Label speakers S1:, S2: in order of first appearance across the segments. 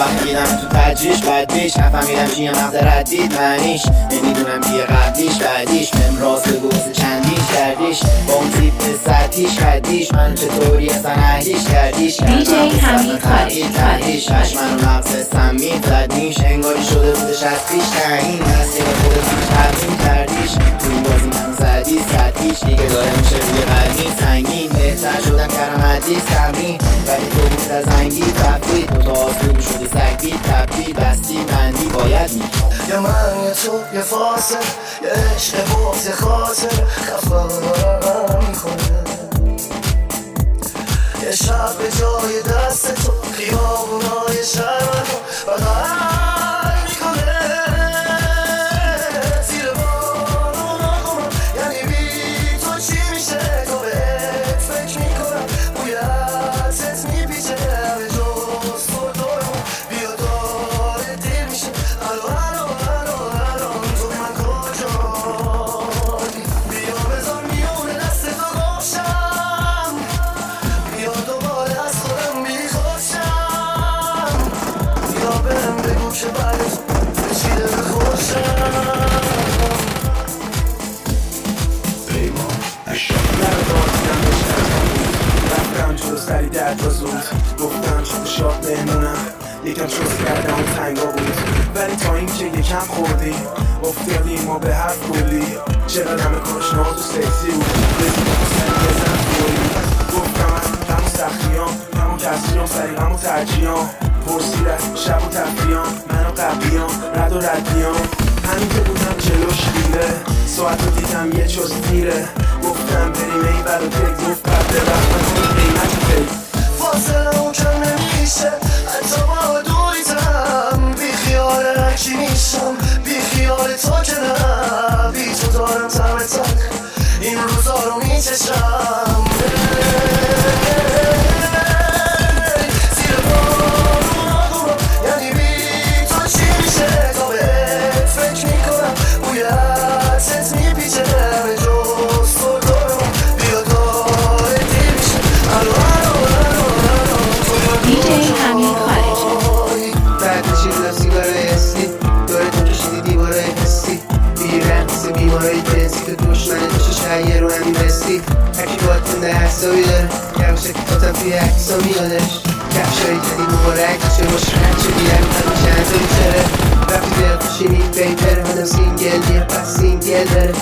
S1: وقتی دیدم تو تجریش بد بیش نفهمیدم چیه مغز ردید معنیش نمیدونم بیه قبلیش بعدیش بهم راست بگو واسه چندیش کردیش با اون تیپ سطحیش خدیش من چطوری اصلا اهلیش کردیش
S2: DJ حمید خارجی
S1: چشم منو مغز سمی زدیش انگاری شده بودش از پیش تعیین مسیر خودت پیش تبدیل کردیش تو این بازی من زدی سطحیش دیگه داره میشه روی قلبی سنگین بهتر شدم کردم حدیث تمرین ولی تو بود از زنگی تبدیل دوتا آسوب شده سگی تبدیل بستی بندی باید میخوام
S3: یا من یا تو یا فاصل یا عشق بغض یا خاطر خفا میکنه یه شب به جای دست تو خیابونای شهر منو بغل میکنه زیر بارون آقوم یعنی بی تو چی میشه تو بهت فکر میکنم بویتت میپیچه همه جز تو دارم بیا داره دیر میشه الان تو من کجایی بیا بذار میونه دست تو گوشم بیا دوباره از خودم بیخوشم بیا برم بگو که برای تو به چی دل خوشم
S4: رفتم جلو سری درد و زود گفتم چون شاد بمونم یکم شست کردم و تنگا بود ولی تا اینکه یکم خوردی افتادیم ما به هر کلی چقدر همه کاش ناز و سکسی بود رسیدم سری بزن فوری گفتم از همون سختیام همون کسیام سری همون ترجیام پرسید از شب و تفریام من و قبلیام رد و ردیام همین که بودم جلوش دیره ساعت رو دیدم یه چوز دیره گفتم بریم ای بر و تک گفت قبل وقت نکنی قیمت تک
S3: فاصله اون کم نمیشه حتی با دوریتم بی خیال هرکی میشم بی خیال تو که نه بی تو دارم طعم تلخ این روزا رو میچشم زیر بارون آقوم یعنی بی تو چی میشه تا بهت فکر میکنم بویتت میپیچه همه جز تو دارم بیا داره دیر میشه
S2: DJ حمید خارجی
S1: بعد کشیدم سیگار حسی داره تو کشیدی دیواره حسی بیرقص بیماری جنسی تو دشمن داشته شهیه رو همین رسی هرکی باید تنده حسابی داره یواشه که تاتم توی عکسا میادش کفشایی جدی مبارک چه مشرک چه بیرم همه چندتایی چره وقتی دل خوشینی بیتر آدم سینگل پس سینگل داره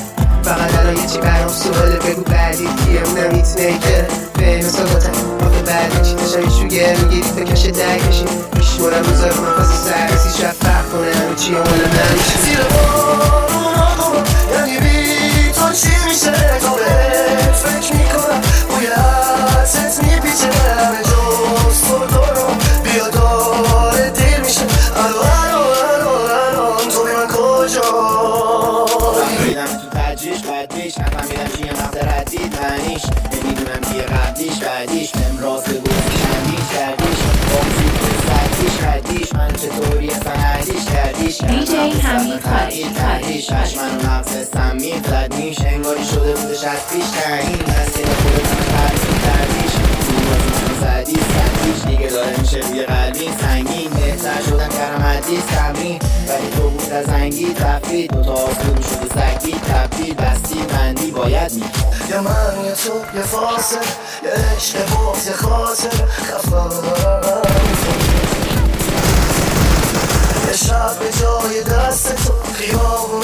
S1: فقط الان یه چی برام سواله بگو بعدی کیه اونم هیت میکره به مثال باتم آخه بعدی چی تشم ایشو گر میگیری تا کشه در کشی میشمارم روزای کنم پس سرسی شب فرق کنه همه چی هم حالا من
S3: زیر بارون آقوم یعنی بی تو چی میشه تا بهت فکر میکنم بویتت میپیچه همه جز تو دارم بیا داره دیر میشه الان تو بی من کجایی
S1: دیدم تو تجریش بد بیش نفهمیدم چیه مغز ردید معنیش نمیدونم بیه قبلیش بعدیش بهم راست بگو چندیش کردیش با اون تیپ سطحیش خدیش من چطوری اصلا اهلیش کردیش
S2: DJ حمید خارجی
S1: چشم منو مغز سمی زدیش انگاری شده بودش از پیش تعیین مسیر خودت پیش تبدیل کردیش تو این بازی منو زدی سطحیش دیگه داره میشه روی قلبی سنگین بهتر شدم کردم حدیث تمرین ولی تو بود از زنگی تفریح دوتا آسوب شده سگی تبدیل بستی بندی باید میخوام
S3: یا من یا تو یا فاصل یا عشق بغض یا خاطر خفا میکنه یه شب به جای دست تو خیابون